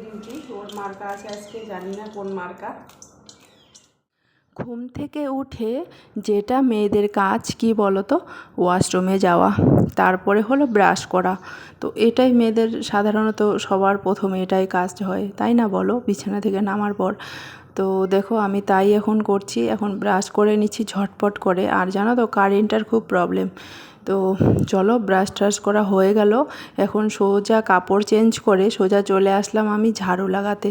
Duty ওর মার্কা আছে আজকে, জানি না কোন মার্কা। ঘুম থেকে উঠে যেটা মেয়েদের কাজ কি বলো তো, ওয়াশরুমে যাওয়া, তারপরে হলো ব্রাশ করা। তো এটাই মেয়েদের সাধারণত সবার প্রথমে এটাই কাজ হয়, তাই না বলো, বিছানা থেকে নামার পর। তো দেখো আমি তাই এখন করছি, এখন ব্রাশ করে নিচ্ছি ঝটপট করে। আর জানো তো কারেন্টটার খুব প্রবলেম। তো চলো ব্রাশ ট্রাশ করা হয়ে গেল, এখন সোজা কাপড় চেঞ্জ করে সোজা চলে আসলাম আমি ঝাড়ু লাগাতে।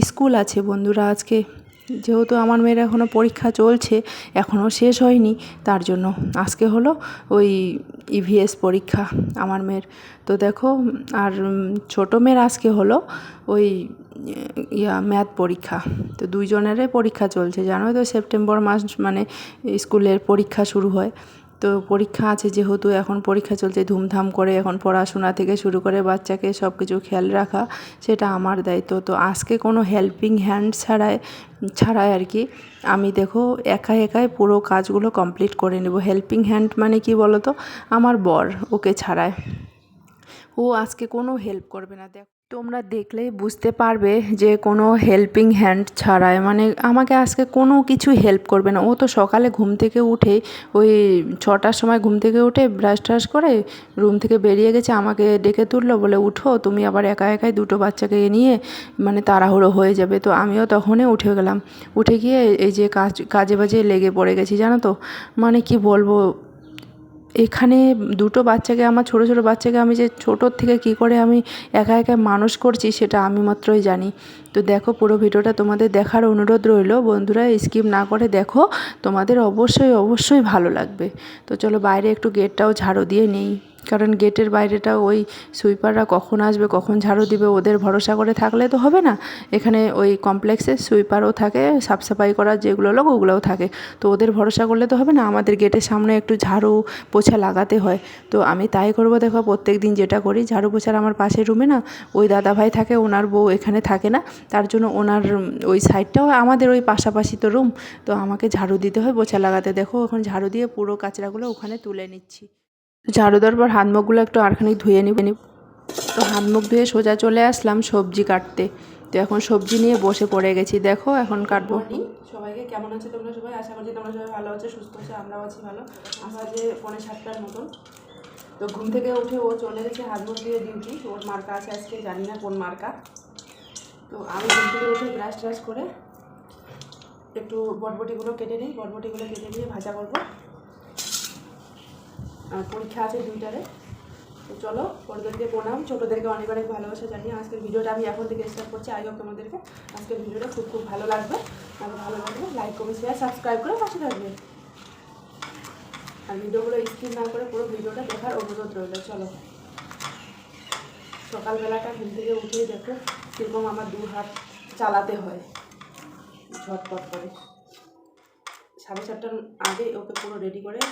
স্কুল আছে বন্ধুরা আজকে, যেহেতু আমার মেয়ের এখনও পরীক্ষা চলছে, এখনও শেষ হয়নি, তার জন্য আজকে হলো ওই ইভিএস পরীক্ষা আমার মেয়ের। তো দেখো আর ছোটো মেয়ের আজকে হলো ওই ম্যাথ পরীক্ষা। তো দুইজনেরই পরীক্ষা চলছে, জানোই তো সেপ্টেম্বর মাস মানে স্কুলের পরীক্ষা শুরু হয়। তো পরীক্ষা আছে যেহেতু, এখন পরীক্ষা চলছে ধুমধাম করে, এখন পড়াশোনা থেকে শুরু করে বাচ্চাকে সব কিছু খেয়াল রাখা সেটা আমার দায়িত্ব। তো আজকে কোনো হেল্পিং হ্যান্ড ছাড়াই আর কি আমি দেখো একাই পুরো কাজগুলো কমপ্লিট করে নেব। হেল্পিং হ্যান্ড মানে কি বলো তো, আমার বর, ওকে ছাড়ায় ও আজকে কোনো হেল্প করবে না। দেখ তোমরা দেখলেই বুঝতে পারবে যে কোনো হেল্পিং হ্যান্ড ছাড়াই মানে আমাকে আজকে কোনো কিছু হেল্প করবে না। ও তো সকালে ঘুম থেকে উঠে ওই 6টার সময় ঘুম থেকে উঠে ব্রাশ ট্রাশ করে রুম থেকে বেরিয়ে গেছে, আমাকে ডেকে তুললো, বলে উঠো তুমি আবার একাই দুটো বাচ্চাকে নিয়ে মানে তাড়াহুড়ো হয়ে যাবে। তো আমিও তখনই উঠে গেলাম, উঠে গিয়ে এই যে কাজে বাজে লেগে পড়ে গেছি, জানো তো মানে কি বলবো। এখানে দুটো বাচ্চাকে, আমার ছোটো বাচ্চাকে আমি যে ছোটোর থেকে কী করে আমি একা মানুষ করছি সেটা আমি মাত্রই জানি। তো দেখো পুরো ভিডিওটা তোমাদের দেখার অনুরোধ রইল বন্ধুরা, স্কিপ না করে দেখো, তোমাদের অবশ্যই ভালো লাগবে। তো চলো বাইরে একটু গেটটাও ঝাড়ু দিয়ে নিই, কারণ গেটের বাইরেটা ওই সুইপাররা কখন আসবে কখন ঝাড়ু দিবে ওদের ভরসা করে থাকলে তো হবে না। এখানে ওই কমপ্লেক্সে সুইপারও থাকে, সাফসাফাই করার যেগুলো লোক ওগুলোও থাকে, তো ওদের ভরসা করলে তো হবে না, আমাদের গেটের সামনে একটু ঝাড়ু পোছা লাগাতে হয়। তো আমি তাই করব, দেখো প্রত্যেক দিন যেটা করি, ঝাড়ু পোছার আমার পাশের রুমে না ওই দাদাভাই থাকে, ওনার বউ এখানে থাকে না, তার জন্য ওনার ওই সাইডটাও আমাদের ওই পাশাপাশি তো রুম, তো আমাকে ঝাড়ু দিতে হয় পোছা লাগাতে। দেখো এখন ঝাড়ু দিয়ে পুরো কাচড়াগুলো ওখানে তুলে নিচ্ছি। ঝাড়ু দেওয়ার পর হাত মুখগুলো একটু আরখানিক ধুয়ে নিব। তো হাত মুখ ধুয়ে সোজা চলে আসলাম সবজি কাটতে। তো এখন সবজি নিয়ে বসে পড়ে গেছি, দেখো এখন কাটবো। সবাইকে কেমন আছে তোমরা সবাই, আশা করছি তোমরা সবাই ভালো আছে, সুস্থ আছে, আমরাও আছি ভালো। আমরা যে 6:45 মতন, তো ঘুম থেকে উঠে ও চলে গেছে হাত মুখ দিয়ে ডিউটি, ওর মার্কা আছে আজকে, জানি না কোন মার্কা। তো আমি ঘুম থেকে উঠে ব্রাশ ট্রাশ করে একটু বটবটিগুলো কেটে নিই, বটবটিগুলো কেটে নিয়ে ভাজা করবো। পরীক্ষা আছে 2টারে। তো চলো বড়দেরকে প্রণাম, ছোটোদেরকে অনেক ভালোবাসা জানিয়ে আজকের ভিডিওটা আমি এখন থেকে স্টার্ট করছি। আই হোপ তোমাদেরকে আজকের ভিডিওটা খুব ভালো লাগবে। আর ভালো লাগবে লাইক কমেন্ট শেয়ার সাবস্ক্রাইব করে পাশে থাকবে, আর ভিডিওগুলো স্কিপ না করে পুরো ভিডিওটা দেখার অনুরোধ রইল। চলো সকালবেলাটা ঘুম থেকে উঠেই দেখো কীরকম আমার 2 হাত চালাতে হয় ঝটপট করে। 7:30টার আগে ওকে পুরো রেডি করে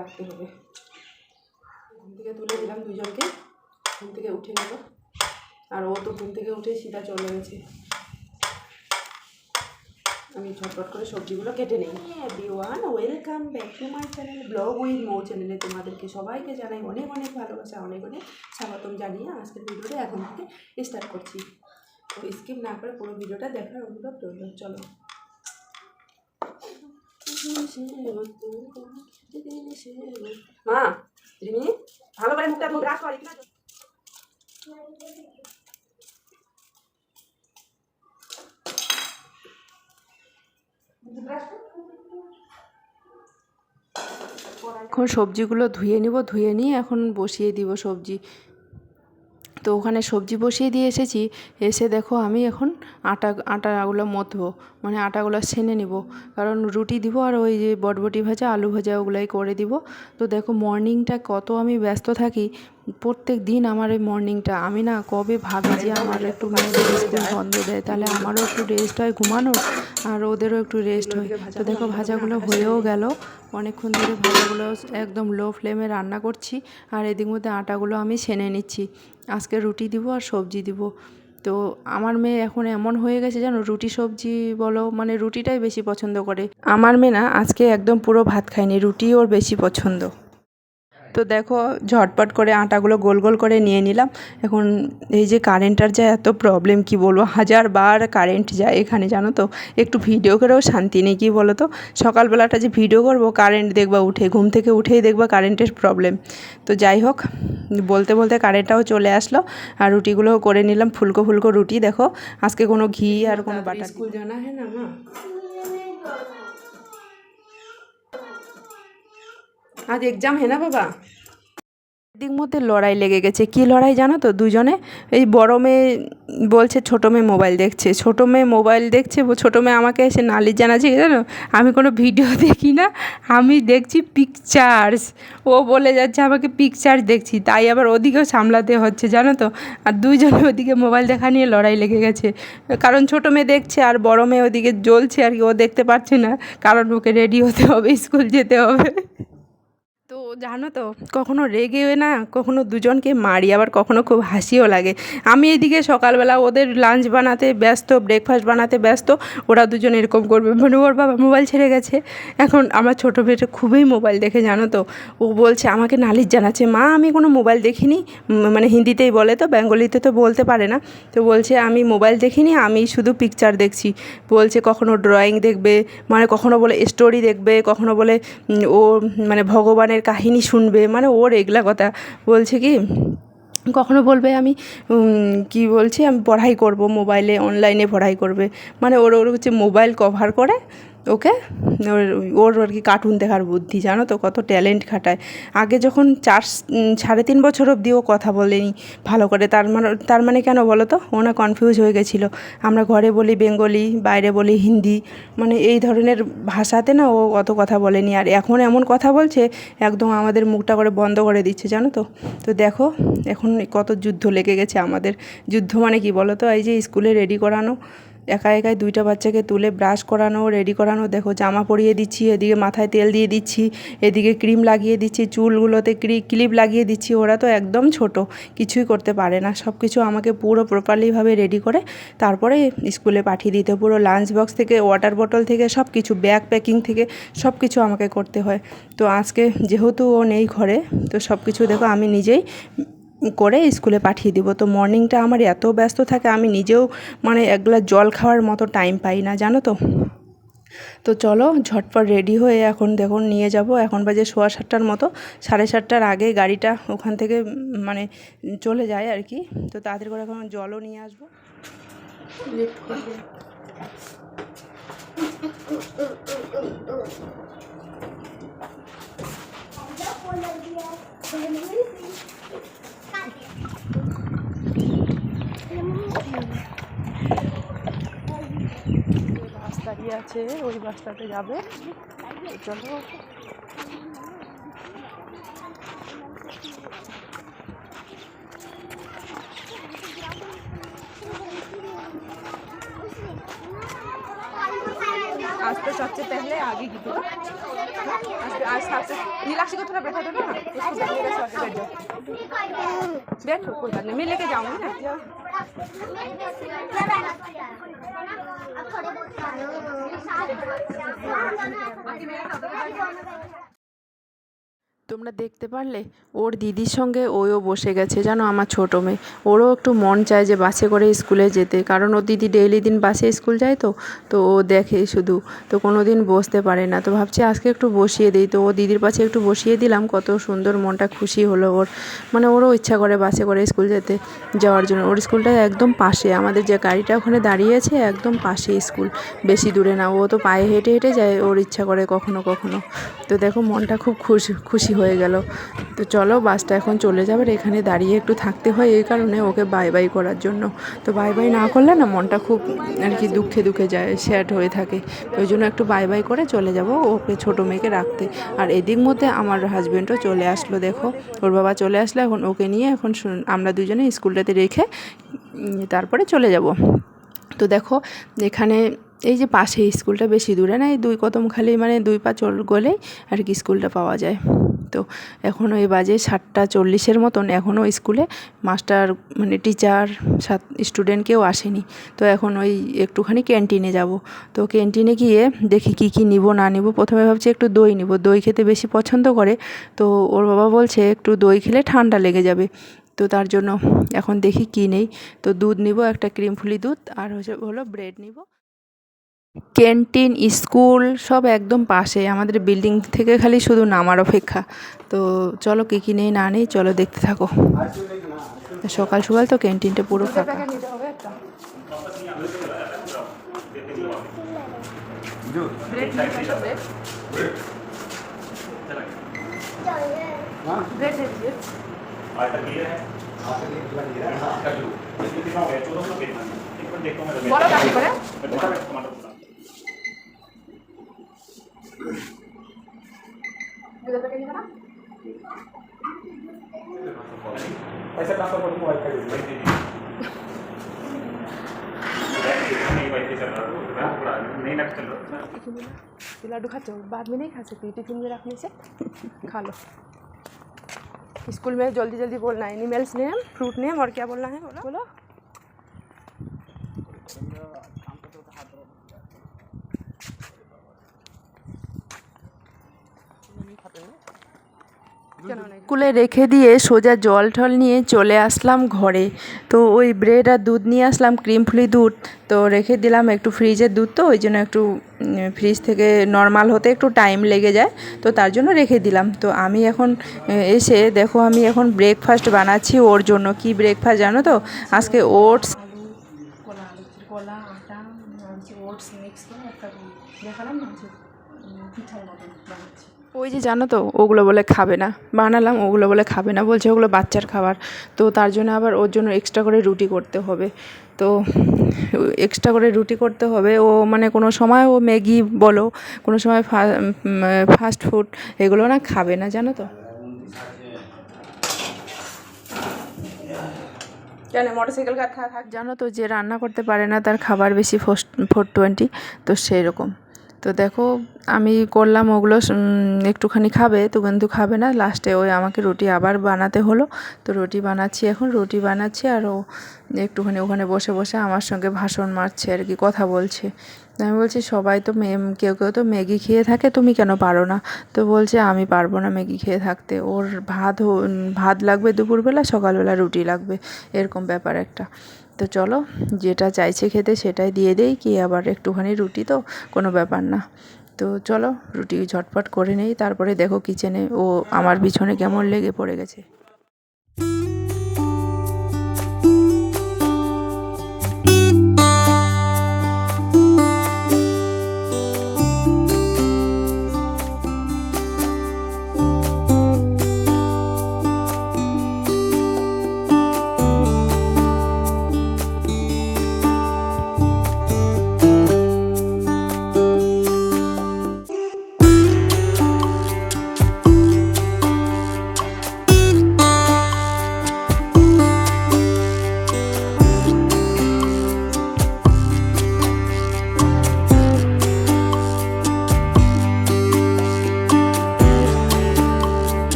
রাখতে হবে। ঘুম থেকে তুলে দিলাম দুজনকে, ঘুম থেকে উঠে গেল, আর ও তো ঘুম থেকে উঠে সিধা চলে গেছে। আমি ঝটপট করে সবজিগুলো কেটে নিই। Everyone welcome back to my channel blog with Mou চ্যানেলে তোমাদেরকে সবাইকে জানাই অনেক ভালোবাসা, অনেক স্বাগতম জানিয়ে আজকের ভিডিওটা এখন থেকে স্টার্ট করছি। তো স্কিপ না করে পুরো ভিডিওটা দেখার অনুরোধ রইল। চলো মা রিমি ভালো করে মুখটা ধরে রাখো। এখন সবজিগুলো ধুয়ে নিব, ধুয়ে নিয়ে এখন বসিয়ে দিব সবজি। তো ওখানে সবজি বসিয়ে দিয়ে এসেছি, এসে দেখো আমি এখন আটাগুলো মথবো, মানে আটাগুলো ছেনে নিব, কারণ রুটি দিব আর ওই যে বটবটি ভাজা আলু ভাজা ওগুলাই করে দিব। তো দেখো মর্নিংটা কত আমি ব্যস্ত থাকি, প্রত্যেক দিন আমার এই মর্নিংটা আমি না কবে ভাবি যে আমার একটু মেয়েদের স্কুল বন্ধ দেয়, তাহলে আমারও একটু রেস্ট হয় ঘুমানোর, আর ওদেরও একটু রেস্ট হয়। তো দেখো ভাজাগুলো হয়েও গেল, অনেকক্ষণ ধরে ভাজাগুলো একদম লো ফ্লেমে রান্না করছি, আর এদিক মধ্যে আটাগুলো আমি ছেনে নিচ্ছি। আজকে রুটি দিব আর সবজি দিব। তো আমার মেয়ে এখন এমন হয়ে গেছে জানো, রুটি সবজি বলো মানে রুটিটাই বেশি পছন্দ করে। আমার মেয়ে না আজকে একদম পুরো ভাত খায়নি, রুটি ওর বেশি পছন্দ। তো দেখো ঝটপট করে আটাগুলো গোল গোল করে নিয়ে নিলাম। এখন এই যে কারেন্টটার যা এত প্রবলেম কি বলবো, 1000বার কারেন্ট যায় এখানে জানো তো, একটু ভিডিও করেও শান্তি নেই কি বলো তো। সকালবেলাটা যে ভিডিও করব কারেন্ট দেখবা উঠে, ঘুম থেকে উঠেই দেখবা কারেন্টের প্রবলেম। তো যাই হোক, বলতে বলতে কারেন্টটাও চলে আসলো আর রুটিগুলোও করে নিলাম, ফুলকো ফুলকো রুটি। দেখো আজকে কোনো ঘি আর কোনো বাটার। স্কুল জানা হ্যাঁ না মা, आज एग्जाम है ना बाबा। দিক মধ্যে লড়াই লেগে গেছে। কি লড়াই জানো তো, দুজনে। এই বড় মেয়ে বলছে ছোটো মেয়ে মোবাইল দেখছে, ছোটো মেয়ে মোবাইল দেখছে, ছোটো মেয়ে আমাকে এসে নালিশ জানাচ্ছে জানো, আমি কোনো ভিডিও দেখি না, আমি দেখছি পিকচার্স। ও বলে যাচ্ছে আমাকে পিকচার্স দেখছি, তাই আবার ওদিকেও সামলাতে হচ্ছে জানো তো। আর দুইজনে ওদিকে মোবাইল দেখা নিয়ে লড়াই লেগে গেছে, কারণ ছোটো মেয়ে দেখছে আর বড় মেয়ে ওদিকে জ্বলছে আর কি, ও দেখতে পারছে না, কারণ ওকে রেডি হতে হবে, স্কুল যেতে হবে। তো জানো তো, কখনো রেগে না, কখনো দুজনকে মারি, আবার কখনো খুব হাসিও লাগে। আমি এদিকে সকালবেলা ওদের লাঞ্চ বানাতে ব্যস্ত, ব্রেকফাস্ট বানাতে ব্যস্ত, ওরা দুজন এরকম করবে, মানে ওর বাবা মোবাইল ছেড়ে গেছে। এখন আমার ছোটো মেয়েটা খুবই মোবাইল দেখে জানো তো, ও বলছে আমাকে নালিশ জানাচ্ছে, মা আমি কোনো মোবাইল দেখিনি, মানে হিন্দিতেই বলে, তো বেঙ্গলিতে তো বলতে পারে না। তো বলছে আমি মোবাইল দেখিনি, আমি শুধু পিকচার দেখছি। বলছে কখনো ড্রয়িং দেখবে, মানে কখনো বলে স্টোরি দেখবে, কখনো বলে ও মানে ভগবানের কাহিনী শুনবে, মানে ওর এগুলা কথা। বলছে কি কখনো বলবে আমি কি বলছি আমি পড়াই করব মোবাইলে, অনলাইনে পড়াই করবে, মানে ওর হচ্ছে মোবাইল কভার করে ওকে, ওর আর কি কার্টুন দেখার বুদ্ধি জানো তো, কত ট্যালেন্ট খাটায়। আগে যখন 3.5 বছর অবধি ও কথা বলেনি ভালো করে, তার মানে কেন বলো তো, ও না কনফিউজ হয়ে গেছিলো। আমরা ঘরে বলি বেঙ্গলি, বাইরে বলি হিন্দি, মানে এই ধরনের ভাষাতে না ও অত কথা বলেনি। আর এখন এমন কথা বলছে একদম আমাদের মুখটা করে বন্ধ করে দিচ্ছে জানো তো। তো দেখো এখন কত যুদ্ধ লেগে গেছে আমাদের। যুদ্ধ মানে কি বলো তো, এই যে স্কুলে রেডি করানো, একা একাই 2টা বাচ্চাকে তুলে ব্রাশ করানো, রেডি করানো, দেখো জামা পরিয়ে দিচ্ছি, এদিকে মাথায় তেল দিয়ে দিচ্ছি, এদিকে ক্রিম লাগিয়ে দিচ্ছি, চুলগুলোতে ক্লিপ লাগিয়ে দিচ্ছি। ওরা তো একদম ছোট, কিছুই করতে পারে না, সব কিছু আমাকে পুরো প্রপারলিভাবে রেডি করে তারপরে স্কুলে পাঠিয়ে দিতে, পুরো লাঞ্চ বক্স থেকে, ওয়াটার বটল থেকে, সব কিছু, ব্যাগ প্যাকিং থেকে সব কিছু আমাকে করতে হয়। তো আজকে যেহেতু ও নেই ঘরে, তো সব কিছু দেখো আমি নিজেই করে স্কুলে পাঠিয়ে দিব। তো মর্নিংটা আমার এত ব্যস্ত থাকে, আমি নিজেও মানে এক গ্লাস জল খাওয়ার মতো টাইম পাই না জানো তো। তো চলো ঝটপট রেডি হয়ে এখন দেখুন নিয়ে যাব, এখন বাজে 7:15 মতো, 7:30টার আগে গাড়িটা ওখান থেকে মানে চলে যায় আর কি। তো তাদের করে এখন জলও নিয়ে আসবো। বাস দাঁড়িয়ে আছে, ওই বাসটাতে যাবে। চলো आज तो सबसे पहले आगे की तो आज सबसे नीलाक्षी को थोड़ा बैठा दो ना, उसको बैठने का स्वाद बैठ जाओ, बैठो कोई बात नहीं, मैं लेके जाऊंगी ना। তোমরা দেখতে পারলে ওর দিদির সঙ্গে ওও বসে গেছে জানো, আমার ছোটো মেয়ে। ওরও একটু মন চায় যে বাসে করে স্কুলে যেতে, কারণ ওর দিদি ডেইলি দিন বাসে স্কুল যায়, তো ও দেখে শুধু, তো কোনো দিন বসতে পারে না। তো ভাবছি আজকে একটু বসিয়ে দিই, তো ও দিদির পাশে একটু বসিয়ে দিলাম, কত সুন্দর মনটা খুশি হলো ওর। মানে ওরও ইচ্ছা করে বাসে করে স্কুল যাওয়ার জন্য। ওর স্কুলটা একদম পাশে, আমাদের যে গাড়িটা ওখানে দাঁড়িয়ে আছে একদম পাশে স্কুল, বেশি দূরে না। ও তো পায়ে হেঁটে হেঁটে যায়, ওর ইচ্ছা করে কখনো কখনো। তো দেখো মনটা খুব খুশি হয়ে গেল। তো চলো বাসটা এখন চলে যাবে, এখানে দাঁড়িয়ে একটু থাকতে হয় এই কারণে ওকে বাই বাই করার জন্য। তো বাই বাই না করলে না মনটা খুব আর কি দুঃখে যায়, স্যাড হয়ে থাকে। ওই জন্য একটু বাই বাই করে চলে যাব ওকে, ছোটো মেয়েকে রাখতে। আর এদিক মধ্যে আমার হাজব্যান্ডও চলে আসলো, দেখো ওর বাবা চলে আসলো, এখন ওকে নিয়ে এখন আমরা দুজনে স্কুলটাতে রেখে তারপরে চলে যাব। তো দেখো এখানে এই যে পাশে স্কুলটা, বেশি দূরে না, এই 2 কদম খালি মানে 2 পা গেলেই আর কি স্কুলটা পাওয়া যায়। তো এখনও এই বাজে 7:40 মতন, এখনও স্কুলে মাস্টার মানে টিচার স্টুডেন্ট কেউ আসেনি। তো এখন ওই একটুখানি ক্যান্টিনে যাব। তো ক্যান্টিনে গিয়ে দেখি কি কি নিব না নিব। প্রথমে ভাবছি একটু দই নিব, দই খেতে বেশি পছন্দ করে। তো ওর বাবা বলছে একটু দই খেলে ঠান্ডা লেগে যাবে। তো তার জন্য এখন দেখি কি নেই। তো দুধ নিব, একটা ক্রিমফুলি দুধ, আর হলো ব্রেড নিব। ক্যান্টিন স্কুল সব একদম পাশে, আমাদের বিল্ডিং থেকে খালি শুধু নামার অপেক্ষা। তো চলো কী কী নেই না নেই চলো দেখতে থাকো। সকাল সকাল তো ক্যান্টিনটা পুরো ফাঁকা। पैसा ट्रांसफर कर दूँ वाईफाई नहीं नेट चल रहा लड्डू खाते हो बाद में नहीं खा सकती, टिफिन में रखने से खा लो। स्कूल में जल्दी जल्दी बोलना है, एनिमल्स नेम, फ्रूट नेम और क्या बोलना है बोलो बोलो। স্কুলে রেখে দিয়ে সোজা জল টল নিয়ে চলে আসলাম ঘরে। তো ওই ব্রেড আর দুধ নিয়ে আসলাম, ক্রিমফুলি দুধ। তো রেখে দিলাম, একটু ফ্রিজের দুধ তো ওই জন্য একটু ফ্রিজ থেকে নর্মাল হতে একটু টাইম লেগে যায়, তো তার জন্য রেখে দিলাম। তো আমি এখন এসে দেখো আমি এখন ব্রেকফাস্ট বানাচ্ছি ওর জন্য। কি ব্রেকফাস্ট জানো তো? আজকে ওটস, কলা, আটা, ওটস মিক্স করে একটা দেখালাম না পিঠার মতন বানাচ্ছি। ওই যে জানো তো ওগুলো বলে খাবে না, বানালাম ওগুলো বলে খাবে না, বলছে ওগুলো বাচ্চার খাবার। তো তার জন্য আবার ওর জন্য এক্সট্রা করে রুটি করতে হবে। তো এক্সট্রা করে রুটি করতে হবে। ও মানে কোনো সময় ও ম্যাগি বলো, কোনো সময় ফাস্ট ফুড এগুলো না খাবে না, জানো তো। কেন মোটরসাইকেল কার থাক, জানো তো যে রান্না করতে পারে না তার খাবার বেশি 420, তো সেই রকম। তো দেখো আমি করলাম ওগুলো একটুখানি খাবে, তো কিন্তু খাবে না। লাস্টে ওই আমাকে রুটি আবার বানাতে হলো। তো রুটি বানাচ্ছি, এখন রুটি বানাচ্ছি, আর ও একটুখানি ওখানে বসে বসে আমার সঙ্গে ভাষণ মারছে আর কি, কথা বলছে। আমি বলছি সবাই তো কেউ কেউ তো ম্যাগি খেয়ে থাকে, তুমি কেন পারো না? তো বলছে আমি পারবো না ম্যাগি খেয়ে থাকতে, ওর ভাত লাগবে দুপুরবেলা, সকালবেলা রুটি লাগবে, এরকম ব্যাপার একটা। তো চলো যেটা চাইছে খেতে সেটাই দিয়ে দেই, কি আবার একটুখানি রুটি তো কোনো ব্যাপার না। তো চলো রুটি ঝটপট করে নেই, তারপরে দেখো কিচেনে ও আমার পিছনে কেমন লেগে পড়ে গেছে।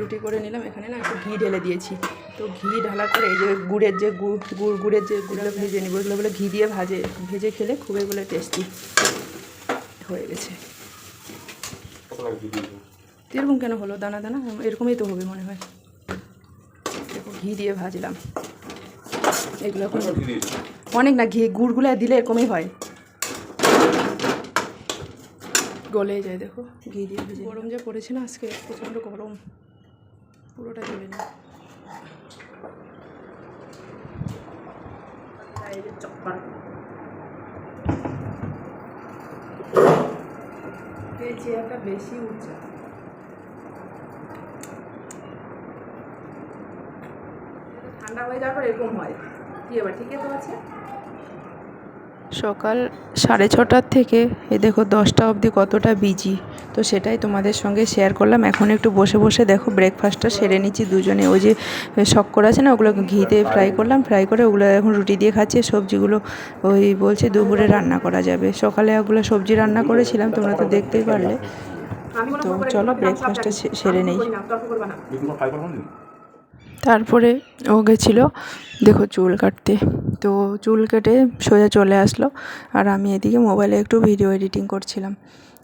রুটি করে নিলাম, এখানে না একটু ঘি ঢেলে দিয়েছি। তো ঘি ঢালার পরে এই যে গুড়ের যে গুড়ের যে গুড়গুলো ভেজে নিব, এগুলো বলে ঘি দিয়ে ভেজে খেলে খুবই বলে টেস্টি হয়ে গেছে। এরকম কেন হলো দানা দানা? এরকমই তো হবে মনে হয়। দেখো ঘি দিয়ে ভাজলাম এগুলো, এখন অনেক না ঘি গুড়গুলো দিলে এরকমই হয়, গলে যায়। দেখো ঘি দিয়ে ভেজে। গরম যা পড়েছে না আজকে, প্রচণ্ড গরম, পুরোটা জ্বলে না। এই চেয়ারটা বেশি উঁচা, ঠান্ডা হয়ে যাওয়ার পর এরকম হয়। কি এবার ঠিকই তো আছে। সকাল 6:30 থেকে দেখো 10টা অবধি কতটা বিজি, তো সেটাই তোমাদের সঙ্গে শেয়ার করলাম। এখন একটু বসে বসে দেখো ব্রেকফাস্টটা সেরে নিচ্ছি দুজনে। ওই যে শক্কর আছে না, ওগুলো ঘিতে ফ্রাই করলাম, ফ্রাই করে ওগুলো এখন রুটি দিয়ে খাচ্ছি। সবজিগুলো ওই বলছে দুপুরে রান্না করা যাবে। সকালে ওগুলো সবজি রান্না করেছিলাম, তোমরা তো দেখতেই পারলে। তো চলো ব্রেকফাস্টটা সেরে নেই। তারপরে ও গেছিলো দেখো চুল কাটতে, তো চুল কেটে সোজা চলে আসলো, আর আমি এদিকে মোবাইলে একটু ভিডিও এডিটিং করছিলাম।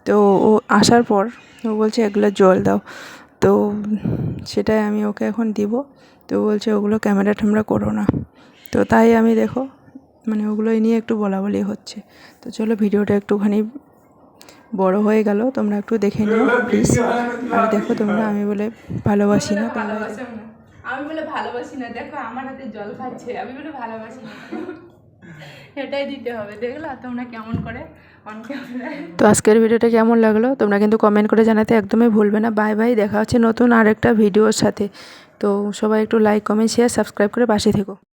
তো ও আসার পর ও বলছে এগুলো জল দাও, তো সেটাই আমি ওকে এখন দিব। তো বলছে ওগুলো ক্যামেরা ট্যামেরা করো না, তো তাই আমি দেখো মানে ওগুলোই নিয়ে একটু বলাবলি হচ্ছে। তো চলো ভিডিওটা একটুখানি বড় হয়ে গেল, তোমরা একটু দেখে নিও প্লিজ। আর দেখো তোমরা আমি বলে ভালোবাসি না, তোমরা আমি বলে ভালোবাসি না, দেখো আমার হাতে জল খাচ্ছে, আমি বলে ভালোবাসি না, এটাই দিতে হবে। দেখলা তোমরা কেমন করে অন ক্যামেরায়। তো আজকের ভিডিওটা কেমন লাগলো তোমরা কিন্তু কমেন্ট করে জানাতে একদমই ভুলবে না। বাই বাই, দেখা হচ্ছে নতুন আরেকটা ভিডিওর সাথে। তো সবাই একটু লাইক কমেন্ট শেয়ার সাবস্ক্রাইব করে পাশে থেকো।